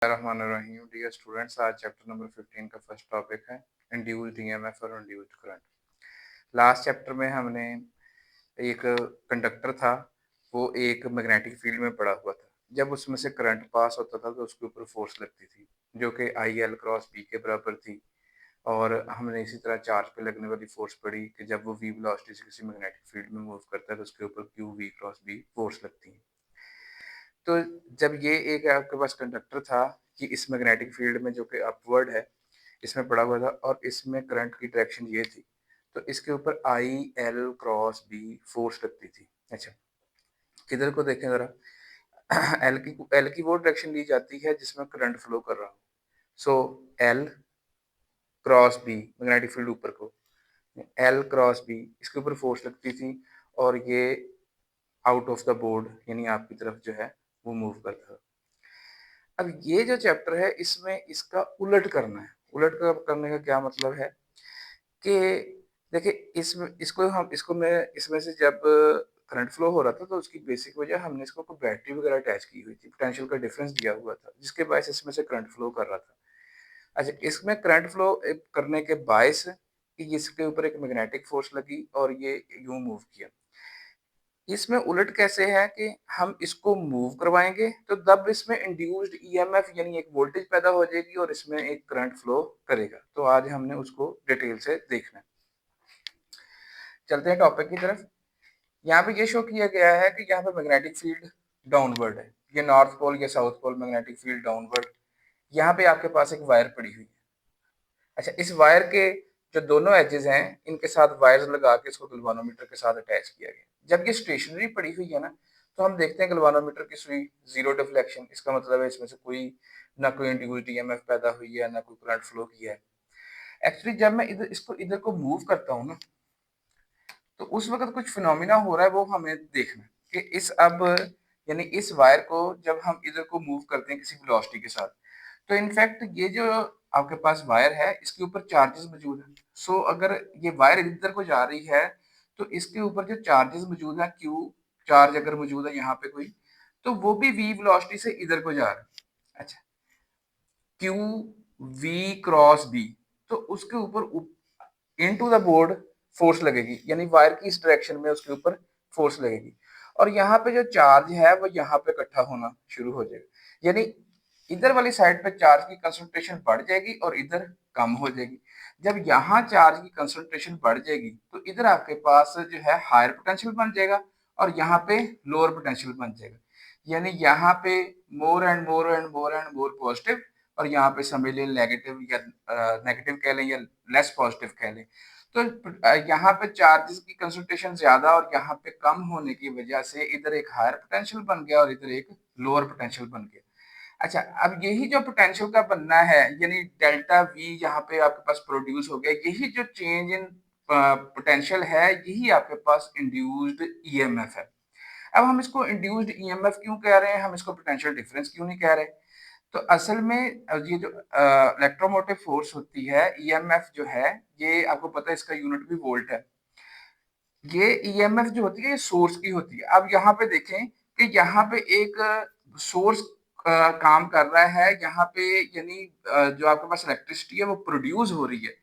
Bismillahirrahmanirrahim. Dear students, आज chapter number 15 का first topic है इंड्यूस्ड ईएमएफ और इंड्यूस्ड करंट। लास्ट चैप्टर में हमने एक कंडक्टर था, वो एक मैग्नेटिक फील्ड में पड़ा हुआ था। जब उसमें से करंट पास होता था तो उसके ऊपर फोर्स लगती थी जो कि आई एल क्रॉस बी के बराबर थी। और हमने इसी तरह चार्ज पे लगने वाली फोर्स पढ़ी कि जब वो वी वेलोसिटी से किसी मैग्नेटिक फील्ड में मूव करता है तो उसके ऊपर Q V cross B force लगती है। तो जब ये एक आपके पास कंडक्टर था कि इस मैग्नेटिक फील्ड में जो कि अपवर्ड है इसमें पड़ा हुआ था और इसमें करंट की डायरेक्शन ये थी, तो इसके ऊपर I L cross B force लगती थी। अच्छा, किधर को देखें जरा। एल की वो डायरेक्शन ली जाती है जिसमें करंट फ्लो कर रहा हो। So L cross B magnetic field ऊपर को, एल क्रॉस बी इसके ऊपर फोर्स लगती थी और ये आउट ऑफ द बोर्ड यानी आपकी तरफ जो है वो मूव करता था। अब ये जो चैप्टर है इसमें इसका उलट करना है। उलट करने का क्या मतलब है कि देखिए इसमें इसको मैं इसमें से जब करंट फ्लो हो रहा था तो उसकी बेसिक वजह हमने इसको कोई बैटरी वगैरह अटैच की हुई थी, पोटेंशियल का डिफरेंस दिया हुआ था जिसके बायस इसमें से करंट फ्लो कर रहा था। अच्छा, इसमें करंट फ्लो करने के बायस कि इसके ऊपर एक मैग्नेटिक फोर्स लगी और ये यूं मूव किया। इसमें उलट कैसे है कि हम इसको मूव करवाएंगे तो तब इसमें इंड्यूस्ड ईएमएफ यानी एक वोल्टेज पैदा हो जाएगी और इसमें एक करंट फ्लो करेगा। तो आज हमने उसको डिटेल से देखना है। चलते हैं टॉपिक की तरफ। यहाँ पे ये शो किया गया है कि यहाँ पे मैग्नेटिक फील्ड डाउनवर्ड है, ये नॉर्थ पोल या south pole magnetic field downward. यहाँ पे आपके पास एक वायर पड़ी हुई है। अच्छा, इस वायर के जो दोनों एजेस हैं इनके साथ वायर्स लगा के इसको गल्वानोमीटर के साथ अटैच किया गया। जब ये स्टेशनरी पड़ी हुई है ना तो हम देखते हैं गल्वानोमीटर की सुई जीरो डिफ्लेक्शन, इसका मतलब है इसमें से कोई इंड्यूस्ड ईएमएफ पैदा हुई है ना कोई करंट फ्लो किया है। एक्चुअली जब मैं इधर को मूव करता हूँ ना तो उस वक्त कुछ फिनोमिना हो रहा है, वो हमें देखना कि यानी इस वायर को जब हम इधर को मूव करते हैं किसी वेलोसिटी के साथ तो इनफैक्ट ये जो आपके पास वायर है इसके ऊपर चार्जेस मौजूद हैं। सो अगर ये वायर इधर को जा रही है तो इसके ऊपर जो चार्जेस मौजूद हैं, क्यू चार्ज अगर मौजूद है यहाँ पे कोई, तो वो भी वी वेलोसिटी से इधर को जा रहा है। अच्छा, क्यू वी क्रॉस बी, तो उसके ऊपर इनटू द बोर्ड फोर्स लगेगी यानी वायर की इस डायरेक्शन में उसके ऊपर फोर्स लगेगी और यहाँ पे जो चार्ज है वो यहाँ पे इकट्ठा होना शुरू हो जाएगा। यानी इधर वाली साइड पे चार्ज की कंसंट्रेशन बढ़ जाएगी और इधर कम हो जाएगी। जब यहाँ चार्ज की कंसंट्रेशन बढ़ जाएगी तो इधर आपके पास जो है हायर पोटेंशियल बन जाएगा और यहाँ पे लोअर पोटेंशियल बन जाएगा। यानी यहाँ पे more and more and more and more positive और यहाँ पे समझ लें नेगेटिव या नेगेटिव कह लें या लेस पॉजिटिव कह लें। तो यहाँ पे चार्जेस की कंसंट्रेशन ज्यादा और यहाँ पे कम होने की वजह से इधर एक हायर पोटेंशियल बन गया और इधर एक लोअर पोटेंशियल बन गया। अच्छा, अब यही जो पोटेंशियल का बनना है यानी डेल्टा वी यहाँ पे आपके पास प्रोड्यूस हो गया, यही जो चेंज इन पोटेंशियल है यही आपके पास इंड्यूस्ड ईएमएफ है। अब हम इसको इंड्यूस्ड ईएमएफ क्यों कह रहे हैं, हम इसको पोटेंशियल डिफरेंस क्यों नहीं कह रहे? तो असल में ये जो इलेक्ट्रोमोटिव फोर्स होती है ईएमएफ जो है, ये आपको पता है इसका यूनिट भी वोल्ट है। ये ईएमएफ जो होती है ये सोर्स की होती है। अब यहाँ पे देखें कि यहाँ पे एक सोर्स काम कर रहा है, यहाँ पे यानी जो आपके पास इलेक्ट्रिसिटी है वो प्रोड्यूस हो रही है।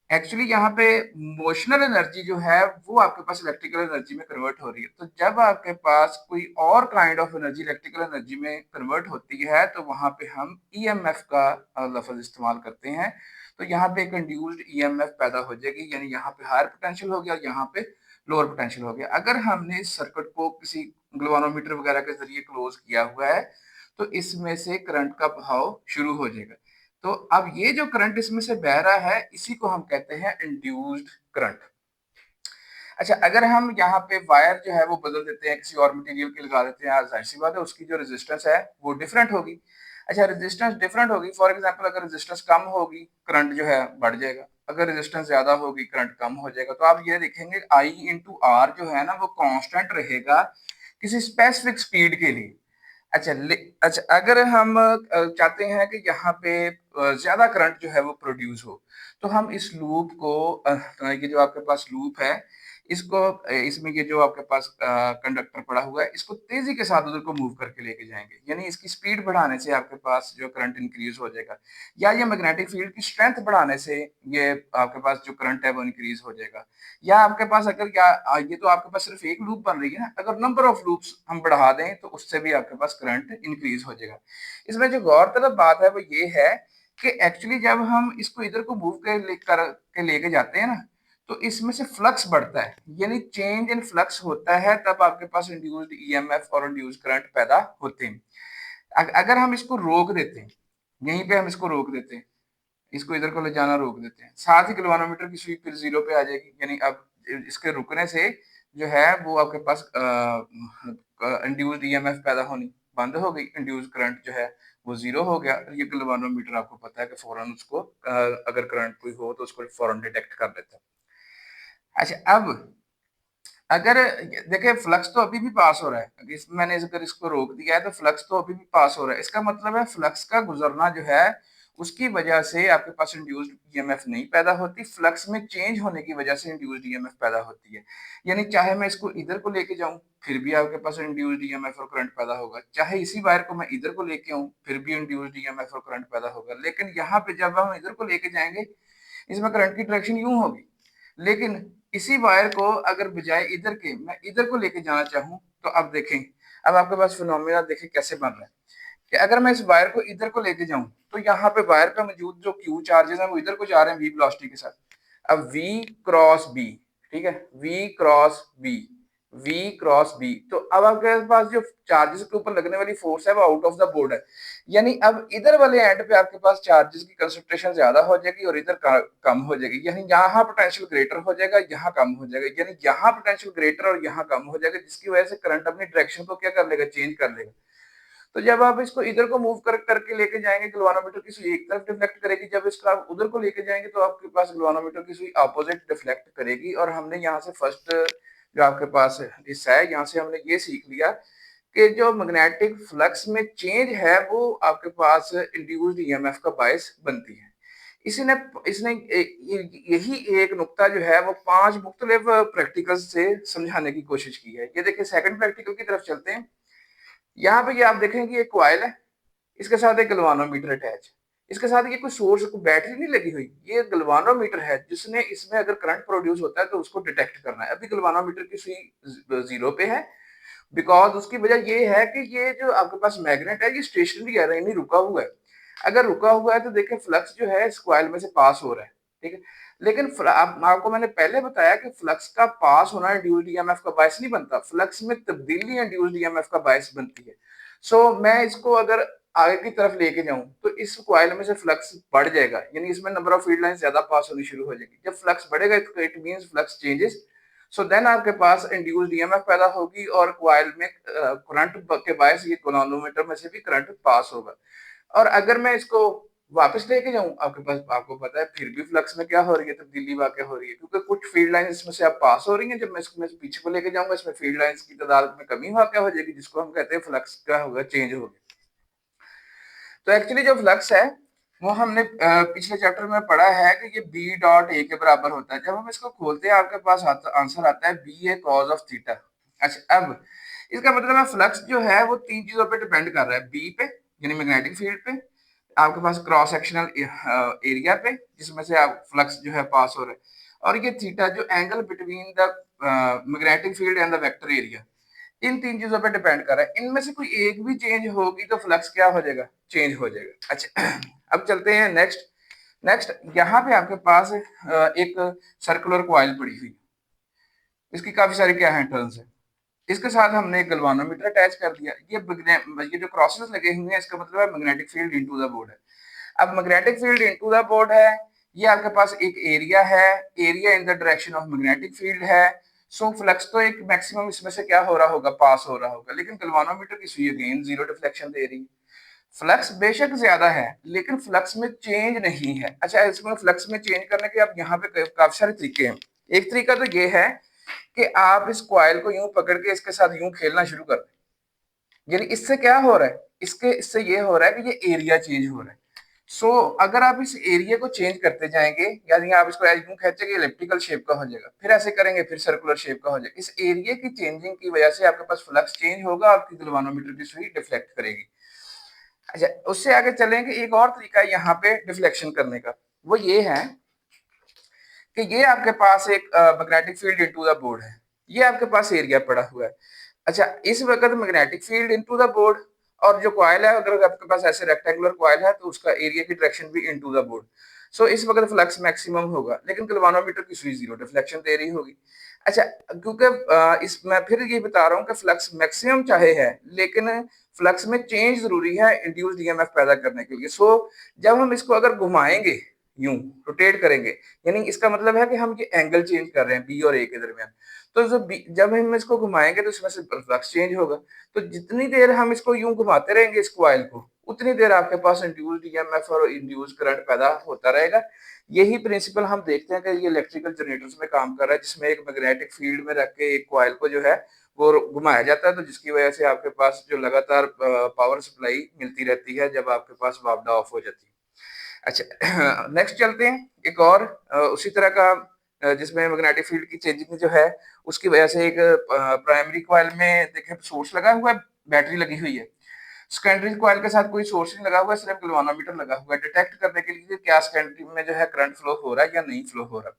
एक्चुअली यहाँ पे मोशनल एनर्जी जो है वो आपके पास इलेक्ट्रिकल एनर्जी में कन्वर्ट हो रही है। तो जब आपके पास कोई और kind of energy electrical energy में कन्वर्ट होती है तो वहां पे हम ईएमएफ का लफ्ज इस्तेमाल करते हैं। तो यहाँ पे एक इंड्यूस्ड ईएमएफ पैदा हो जाएगी यानी यहाँ पे हायर पोटेंशियल हो गया और यहाँ पे लोअर पोटेंशियल हो गया। अगर हमने इस सर्किट को किसी ग्लोवानोमीटर वगैरह के जरिए क्लोज किया हुआ है तो इसमें से करंट का बहाव शुरू हो जाएगा। तो अब ये जो करंट इसमें से बह रहा है इसी को हम कहते हैं इंड्यूस्ड करंट। अच्छा, अगर हम यहाँ पे वायर जो है वो बदल देते हैं, किसी और मटेरियल की लगा देते हैं, जाहिर सी बात है उसकी जो रेजिस्टेंस है वो डिफरेंट होगी। अच्छा, रेजिस्टेंस डिफरेंट होगी, फॉर एग्जांपल अगर रेजिस्टेंस कम होगी करंट जो है बढ़ जाएगा, अगर रेजिस्टेंस ज्यादा होगी करंट कम हो जाएगा। तो आप ये देखेंगे आई इंटू आर जो है ना वो कांस्टेंट रहेगा किसी स्पेसिफिक स्पीड के लिए। अच्छा, अगर हम चाहते हैं कि यहाँ पे ज्यादा करंट जो है वो प्रोड्यूस हो तो हम इस लूप को ये जो आपके पास लूप है इसको इसमें ये जो आपके पास कंडक्टर पड़ा हुआ है, इसको तेजी के साथ उधर को मूव करके लेके जाएंगे, यानी इसकी स्पीड बढ़ाने से आपके पास जो करंट इंक्रीज हो जाएगा, या ये मैग्नेटिक फील्ड की स्ट्रेंथ बढ़ाने से ये आपके पास जो करंट है वो इंक्रीज हो जाएगा। या आपके पास अगर ये तो आपके पास सिर्फ एक लूप बन रही है ना, अगर नंबर ऑफ लूप्स हम बढ़ा दें तो उससे भी आपके पास करंट इंक्रीज हो जाएगा। इसमें जो गौरतलब बात है वो ये है कि एक्चुअली जब हम इसको इधर को मूव के लेके जाते हैं ना, तो इसमें से फ्लक्स बढ़ता है, यानी चेंज इन फ्लक्स होता है, तब आपके पास इंड्यूस्ड ईएमएफ और इंड्यूस्ड करंट पैदा होते हैं। अगर हम इसको रोक देते हैं, यहीं पे हम इसको रोक देते हैं, इसको इधर को ले जाना रोक देते हैं, साथ ही गैल्वेनोमीटर की सुई फिर जीरो पे आ जाएगी, यानी अब इसके रुकने से जो है वो आपके पास इंड्यूस्ड ईएमएफ पैदा होनी बंद हो गई, इंड्यूस्ड करंट जो है वो जीरो हो गया। ये गैल्वेनोमीटर आपको पता है कि फौरन उसको अगर करंट कोई हो तो उसको फौरन डिटेक्ट कर लेता है। अच्छा, अब अगर देखिए फ्लक्स तो अभी भी पास हो रहा है, मैंने अगर इसको रोक दिया है तो फ्लक्स तो अभी भी पास हो रहा है, इसका मतलब है फ्लक्स का गुजरना जो है उसकी वजह से आपके पास इंड्यूस्ड ईएमएफ नहीं पैदा होती, फ्लक्स में चेंज होने की वजह से इंड्यूस्ड ईएमएफ पैदा होती है। यानी चाहे मैं इसको इधर को लेके जाऊं फिर भी आपके पास इंड्यूस्ड ईएमएफ और करंट पैदा होगा, चाहे इसी वायर को मैं इधर को लेके आऊं फिर भी इंड्यूस्ड ईएमएफ और करंट पैदा होगा। लेकिन यहाँ पे जब हम इधर को लेके जाएंगे इसमें करंट की डायरेक्शन यूं होगी, लेकिन इसी वायर को अगर बजाय इधर के मैं इधर को लेके जाना चाहूं तो अब देखें, अब आपके पास फिनोमेना देखें कैसे बन रहा है कि अगर मैं इस वायर को इधर को लेके जाऊं तो यहाँ पे वायर पे मौजूद जो क्यू चार्जेस हैं वो इधर को जा रहे हैं वी वेलोसिटी के साथ। अब v क्रॉस b, ठीक है, v cross b, v cross b, तो अब आपके पास जो चार्जेस के ऊपर लगने वाली फोर्स है वो आउट ऑफ द बोर्ड है, यानी अब इधर वाले एंड पे आपके पास चार्जेस की कंसंट्रेशन ज्यादा हो जाएगी और इधर कम हो जाएगी, यानी यहाँ पोटेंशियल ग्रेटर हो जाएगा, यहाँ कम हो जाएगा, यानी यहाँ पोटेंशियल ग्रेटर और यहाँ कम हो जाएगा, जिसकी वजह से करंट अपनी डायरेक्शन को क्या कर लेगा, चेंज कर लेगा। तो जब आप इसको इधर को मूव करके लेके जाएंगे गैल्वेनोमीटर की सुई एक तरफ डिफ्लेक्ट करेगी, जब इसको आप उधर को लेके जाएंगे तो आपके पास गैल्वेनोमीटर की सुई अपोजिट डिफ्लेक्ट करेगी। और हमने यहाँ से फर्स्ट जो आपके पास हिस्सा है यहाँ से हमने ये सीख लिया कि जो मैग्नेटिक फ्लक्स में चेंज है वो आपके पास इंड्यूस्ड ईएमएफ का बायस बनती है। इसने इसने यही एक नुक्ता जो है वो 5 मुख्तलिफ प्रैक्टिकल्स से समझाने की कोशिश की है। ये देखिए सेकंड प्रैक्टिकल की तरफ चलते हैं। यहाँ पे ये आप देखेंगे एक कॉइल है, इसके साथ एक गैल्वेनोमीटर अटैच, इसके साथ ये कोई सोर्स को बैटरी नहीं लगी हुई, ये गैल्वेनोमीटर है जिसने इसमें अगर करंट प्रोड्यूस होता है तो उसको डिटेक्ट करना है। अभी गैल्वेनोमीटर की सुई जीरो पे है, बिकॉज उसकी वजह ये है कि ये जो आपके पास मैग्नेट है ये स्टेशनरी है, नहीं रुका हुआ है। अगर रुका हुआ है तो देखिए फ्लक्स जो है इस कॉइल में से पास हो रहा है, ठीक है, लेकिन आपको मैंने पहले बताया कि फ्लक्स का पास होना इंड्यूस्ड ईएमएफ का बायस नहीं बनता, फ्लक्स में तब्दीली इंड्यूस्ड ईएमएफ का बायस बनती है। सो मैं इसको अगर आगे की तरफ लेके जाऊं तो इस कॉइल में से फ्लक्स बढ़ जाएगा, यानी इसमें नंबर ऑफ फील्ड लाइंस ज्यादा पास होनी शुरू हो जाएगी। जब फ्लक्स बढ़ेगा it means flux changes, so then आपके पास इंड्यूस्ड ईएमएफ पैदा होगी और कॉइल में करंट के बायस ये गैल्वेनोमीटर में से भी करंट पास होगा। और अगर मैं इसको वापस लेके जाऊं आपके पास, आपको पता है फिर भी फ्लक्स में क्या हो रही है, तब्दीली वाकई हो रही है, क्योंकि कुछ फील्ड लाइन इसमें से अब पास हो रही हैं। जब मैं इसको पीछे को लेके जाऊंगा इसमें फील्ड लाइंस की तादाद में कमी वाकई हो जाएगी, जिसको हम कहते हैं फ्लक्स क्या होगा, चेंज होगा। तो एक्चुअली जो फ्लक्स है वो हमने पिछले चैप्टर में पढ़ा है कि ये बी डॉट ए के बराबर होता है। जब हम इसको खोलते हैं आपके पास आंसर आता है B A cos of theta. अच्छा, अब इसका मतलब है फ्लक्स जो है वो 3 चीजों पे डिपेंड कर रहा है, बी पे यानी मैग्नेटिक फील्ड पे, आपके पास क्रॉस सेक्शनल एरिया पे जिसमें से आप फ्लक्स जो है पास हो रहा है, और ये थीटा जो angle between the magnetic field and the vector area, इन 3 चीजों पे डिपेंड कर रहा है। इनमें से कोई एक भी चेंज होगी तो फ्लक्स क्या हो जाएगा, चेंज हो जाएगा। अच्छा, अब चलते हैं नेक्स्ट यहाँ पे आपके पास एक सर्कुलर कॉइल पड़ी हुई, इसकी काफी सारी क्या है टर्न्स है, इसके साथ हमने एक गैल्वेनोमीटर अटैच कर दिया। ये जो क्रॉसेस लगे हुए हैं इसका मतलब है magnetic field into the board है। अब magnetic field into the board है, ये आपके पास एक एरिया है, area in the direction of magnetic field है। सो फ्लक्स तो एक मैक्सिमम इसमें से क्या हो रहा होगा, पास हो रहा होगा, लेकिन गैल्वेनोमीटर की सुई अगेन जीरो डिफ्लेक्शन दे रही है। फ्लक्स बेशक ज्यादा है लेकिन फ्लक्स में चेंज नहीं है। अच्छा, इसमें फ्लक्स में चेंज करने के आप यहाँ पे काफी सारे तरीके हैं। एक तरीका तो ये है कि आप इस कॉइल को यूं पकड़ के इसके साथ यूं खेलना शुरू कर दें, यानी इससे क्या हो रहा है, इससे ये हो रहा है कि ये एरिया चेंज हो रहा है। अगर आप इस एरिया को चेंज करते जाएंगे, यानी आप इसको यूं खींचेंगे इलेप्टिकल शेप का हो जाएगा, फिर ऐसे करेंगे फिर सर्कुलर शेप का हो जाएगा। इस एरिया की चेंजिंग की वजह से आपके पास फ्लक्स चेंज होगा, आपकी गैल्वेनोमीटर की सुई डिफ्लेक्ट करेगी। अच्छा, उससे आगे चलेंगे, एक और तरीका है यहाँ पे डिफ्लेक्शन करने का, वो ये है कि ये आपके पास एक magnetic field into the board है, ये आपके पास एरिया पड़ा हुआ है। अच्छा, इस वक्त magnetic field into the board, और जो कॉइल है, अगर आपके पास ऐसे रेक्टेंगुलर कॉइल है तो उसका एरिया की डायरेक्शन भी इनटू द बोर्ड। इस वक्त फ्लक्स मैक्सिमम होगा, लेकिन गैल्वेनोमीटर की सुई जीरो डिफ्लेक्शन दे रही होगी। अच्छा, क्योंकि इस मैं फिर ये बता रहा हूँ कि फ्लक्स मैक्सिमम चाहे है, लेकिन फ्लक्स में चेंज जरूरी है इंड्यूस्ड ईएमएफ पैदा करने के लिए। जब हम इसको अगर घुमाएंगे, यूं रोटेट करेंगे, यानी इसका मतलब है कि हम ये एंगल चेंज कर रहे हैं बी और ए के दरमियान। तो जब हम इसको घुमाएंगे तो इसमें से फ्लक्स चेंज होगा। तो जितनी देर हम इसको यूं घुमाते रहेंगे इस कॉइल को, उतनी देर आपके पास इंड्यूस्ड ईएमएफ और इंड्यूस्ड करंट पैदा होता रहेगा। यही प्रिंसिपल हम देखते हैं कि ये इलेक्ट्रिकल जनरेटर्स में काम कर रहा है, जिसमें एक मैग्नेटिक फील्ड में रख के एक कॉइल को जो है वो घुमाया जाता है, तो जिसकी वजह से आपके पास जो लगातार पावर सप्लाई मिलती रहती है जब आपके पास वापडा ऑफ हो जाती है। अच्छा, नेक्स्ट चलते हैं, एक और उसी तरह का जिसमें मैग्नेटिक फील्ड की चेंजिंग जो है उसकी वजह से एक प्राइमरी कॉइल में देखें सोर्स लगा हुआ है, बैटरी लगी हुई है। सेकेंडरी कॉइल के साथ कोई सोर्स नहीं लगा हुआ है, सिर्फ गैल्वेनोमीटर लगा हुआ है डिटेक्ट करने के लिए क्या सेकेंडरी में जो है करंट फ्लो हो रहा है या नहीं फ्लो हो रहा।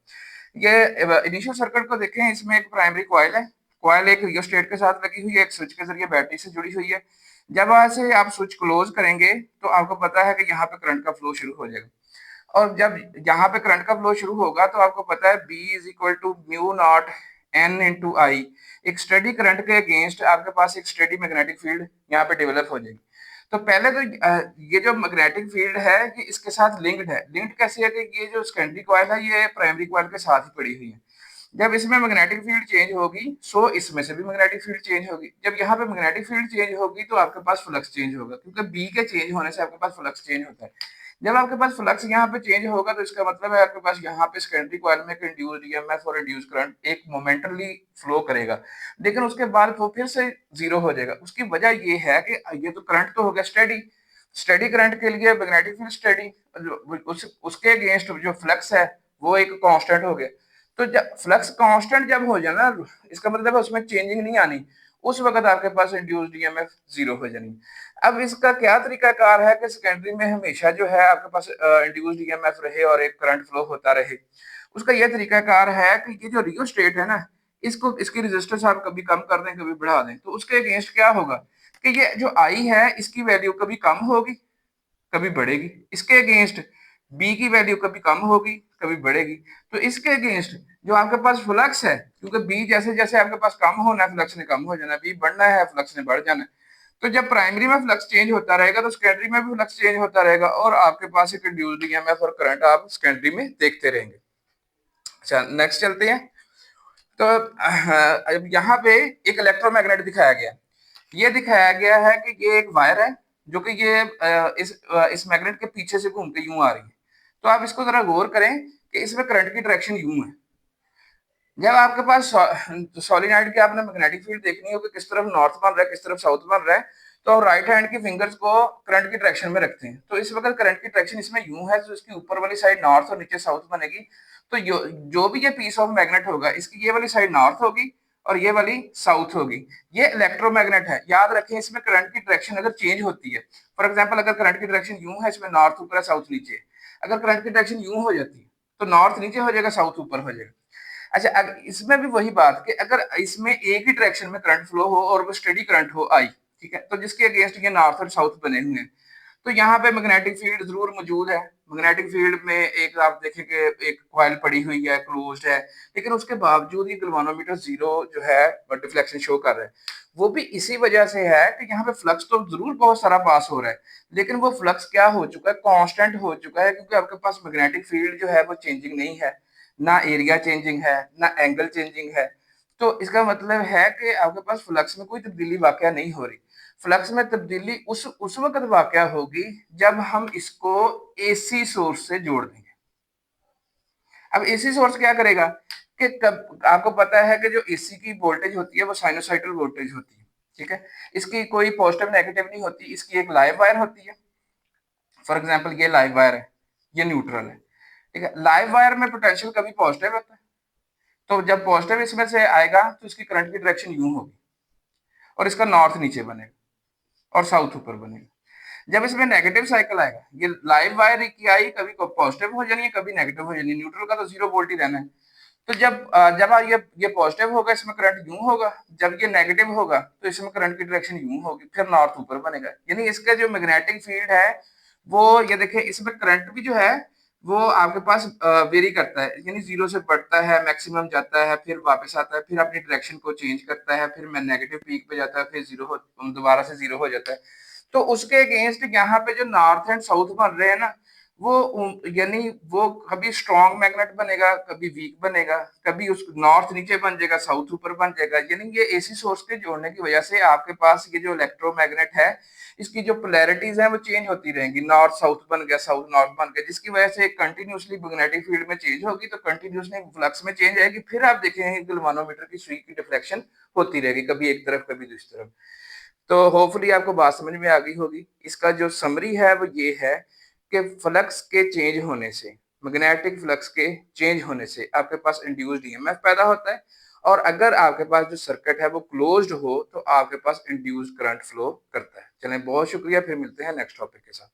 ये इनिशियल सर्किट को देखें, इसमें एक प्राइमरी कॉइल है, कॉइल एक रियोस्टेट के साथ लगी हुई है, एक स्विच के जरिए बैटरी से जुड़ी हुई है। जब ऐसे आप स्विच क्लोज करेंगे तो आपको पता है कि यहाँ पे करंट का फ्लो शुरू हो जाएगा, और जब यहाँ पे करंट का फ्लो शुरू होगा तो आपको पता है B is equal to mu not N into I. एक स्टेडी करंट के अगेंस्ट आपके पास एक स्टेडी मैग्नेटिक फील्ड यहाँ पे डेवलप हो जाएगी। तो पहले तो ये जो मैग्नेटिक फील्ड है ये इसके साथ लिंक्ड है। लिंक्ड कैसे है कि ये जो सेकेंडरी कॉइल है ये प्राइमरी कॉइल के साथ ही पड़ी हुई है। जब इसमें मैग्नेटिक फील्ड चेंज होगी इसमें से भी मैग्नेटिक फील्ड चेंज होगी। जब यहाँ पे मैग्नेटिक फील्ड चेंज होगी तो आपके पास फ्लक्स चेंज होगा, क्योंकि बी के चेंज होने से आपके पास फ्लक्स चेंज होता है। जब आपके पास फ्लक्स यहाँ पे चेंज होगा तो इसका मतलब है आपके पास यहाँ पे सेकेंडरी कॉइल में इंड्यूस्ड ईएमएफ और इंड्यूस्ड करंट एक मोमेंटली फ्लो करेगा, लेकिन उसके बाद वो फिर से जीरो हो जाएगा। उसकी वजह ये है कि ये तो करंट तो हो गया स्टेडी, स्टेडी करंट के लिए मैग्नेटिक फील्ड स्टेडी, उसके अगेंस्ट जो फ्लक्स है वो एक कांस्टेंट हो गया। तो जब फ्लक्स कांस्टेंट जब हो जाए ना, इसका मतलब है उसमें चेंजिंग नहीं आनी, उस वक्त आपके पास इंड्यूस्ड ईएमएफ जीरो हो जानी। अब इसका क्या तरीकाकार है कि सेकेंडरी में हमेशा जो है आपके पास इंड्यूस्ड ईएमएफ रहे और एक करंट फ्लो होता रहे। उसका यह तरीकाकार है कि ये जो रियोस्टेट है ना, इसको इसकी रेजिस्टेंस आप कभी कम कर दें कभी बढ़ा दें, तो उसके अगेंस्ट क्या होगा कि ये जो आई है इसकी वैल्यू कभी कम होगी कभी बढ़ेगी, इसके अगेंस्ट बी की वैल्यू कभी कम होगी कभी बढ़ेगी। तो इसके अगेंस्ट जो आपके पास फ्लक्स है, क्योंकि बी जैसे जैसे आपके पास कम होना है फ्लक्स ने कम हो जाना है, बी बढ़ना है फ्लक्स ने बढ़ जाना है। तो जब प्राइमरी में फ्लक्स चेंज होता रहेगा तो सेकेंडरी में भी फ्लक्स चेंज होता रहेगा, और आपके पास एक इंड्यूस्ड ईएमएफ और करंट आप सेकेंडरी में देखते रहेंगे। अच्छा, नेक्स्ट चलते हैं। तो अब यहाँ पे एक इलेक्ट्रोमैग्नेट दिखाया गया, ये दिखाया गया है कि ये एक वायर है जो कि ये इस मैग्नेट के पीछे से घूम के यूं आ रही है। तो आप इसको जरा गौर करें कि इसमें करंट की डायरेक्शन यूं है। जब आपके पास सोलिनॉइड की आपने मैग्नेटिक फील्ड देखनी हो कि किस तरफ नॉर्थ बन रहा है किस तरफ साउथ बन रहा है, तो राइट हैंड की फिंगर्स को करंट की डायरेक्शन में रखते हैं। तो इस वक्त करंट की डायरेक्शन इसमें यूं है, तो इसकी ऊपर वाली साइड नॉर्थ और नीचे साउथ बनेगी। तो जो भी ये पीस ऑफ मैग्नेट होगा इसकी ये वाली साइड नॉर्थ होगी और ये वाली साउथ होगी। ये इलेक्ट्रोमैग्नेट है, याद रखें इसमें करंट की डायरेक्शन अगर चेंज होती है, फॉर एग्जाम्पल अगर करंट की डायरेक्शन यूं है, इसमें नॉर्थ ऊपर है साउथ नीचे, अगर करंट की डायरेक्शन यूं हो जाती है तो नॉर्थ नीचे हो जाएगा साउथ ऊपर हो जाएगा। अच्छा, अगर इसमें भी वही बात कि अगर इसमें एक ही डायरेक्शन में करंट फ्लो हो और वो स्टेडी करंट हो आई, ठीक है, तो जिसके अगेंस्ट ये नॉर्थ और साउथ बने हुए हैं, तो यहाँ पे मैग्नेटिक फील्ड जरूर मौजूद है। मैग्नेटिक फील्ड में एक आप देखें कि एक कॉइल पड़ी हुई है, क्लोज्ड है, लेकिन उसके बावजूद ये गैल्वेनोमीटर जीरो जो है डिफ्लेक्शन शो कर रहा है। वो भी इसी वजह से है कि यहाँ पे फ्लक्स तो जरूर बहुत सारा पास हो रहा है, लेकिन वो फ्लक्स क्या हो चुका है, कांस्टेंट हो चुका है, क्योंकि आपके पास मैग्नेटिक फील्ड जो है वो चेंजिंग नहीं है, ना एरिया चेंजिंग है ना एंगल चेंजिंग है। तो इसका मतलब है कि आपके पास फ्लक्स में कोई तब्दीली वाकया नहीं हो रही। फ्लक्स में तब्दीली उस वक्त वाकया होगी जब हम इसको एसी सोर्स से जोड़ देंगे। अब एसी सोर्स क्या करेगा कि आपको पता है कि जो एसी की वोल्टेज होती है वो साइनोसाइडल वोल्टेज होती है, ठीक है, इसकी कोई पॉजिटिव नेगेटिव नहीं होती, इसकी एक लाइव वायर होती है, फॉर एग्जाम्पल ये लाइव वायर है, ये न्यूट्रल है, ठीक है। लाइव वायर में पोटेंशियल कभी पॉजिटिव होता है, तो जब पॉजिटिव इसमें से आएगा तो इसकी करंट की डायरेक्शन यूं होगी और इसका नॉर्थ नीचे बनेगा और साउथ ऊपर बनेगा। जब इसमें नेगेटिव साइकिल आएगा, ये लाइव वायर की आई कभी पॉजिटिव हो जानी है, कभी नेगेटिव हो जानी है, न्यूट्रल का तो 0 वोल्ट ही रहना है। तो जब ये पॉजिटिव होगा इसमें करंट यूं होगा, जब ये नेगेटिव होगा तो इसमें करंट की डायरेक्शन यूं होगी, फिर नॉर्थ ऊपर बनेगा। यानी इसका जो मैग्नेटिक फील्ड है वो, ये देखिए इसमें करंट भी जो है वो आपके पास वेरी करता है, यानी 0 से बढ़ता है, मैक्सिमम जाता है, फिर वापस आता है, फिर अपनी डायरेक्शन को चेंज करता है, फिर मैं नेगेटिव पीक पे जाता है, फिर दोबारा से 0 हो जाता है। तो उसके अगेंस्ट यहाँ पे जो नॉर्थ एंड साउथ बन रहे हैं ना, वो यानी वो कभी स्ट्रॉन्ग मैग्नेट बनेगा, कभी वीक बनेगा, कभी उस नॉर्थ नीचे बन जाएगा, साउथ ऊपर बन जाएगा। यानी ये एसी सोर्स के जोड़ने की वजह से आपके पास ये जो इलेक्ट्रोमैग्नेट है, इसकी जो पोलैरिटीज है वो चेंज होती रहेंगी, नॉर्थ साउथ बन गया, साउथ नॉर्थ बन गया, जिसकी वजह से कंटिन्यूसली मैग्नेटिक फील्ड में चेंज होगी, तो कंटिन्यूसली फ्लक्स में चेंज आएगी। फिर आप देखेंगे गैल्वानोमीटर की सुई की डिफ्लेक्शन होती रहेगी, कभी एक तरफ कभी दूसरी तरफ। तो होपफुली आपको बात समझ में आ गई होगी। इसका जो समरी है वो ये है कि फ्लक्स के चेंज होने से, मैग्नेटिक फ्लक्स के चेंज होने से आपके पास इंड्यूस्ड ईएमएफ पैदा होता है, और अगर आपके पास जो सर्किट है वो क्लोज्ड हो तो आपके पास इंड्यूस्ड करंट फ्लो करता है। चलें, बहुत शुक्रिया, फिर मिलते हैं नेक्स्ट टॉपिक के साथ।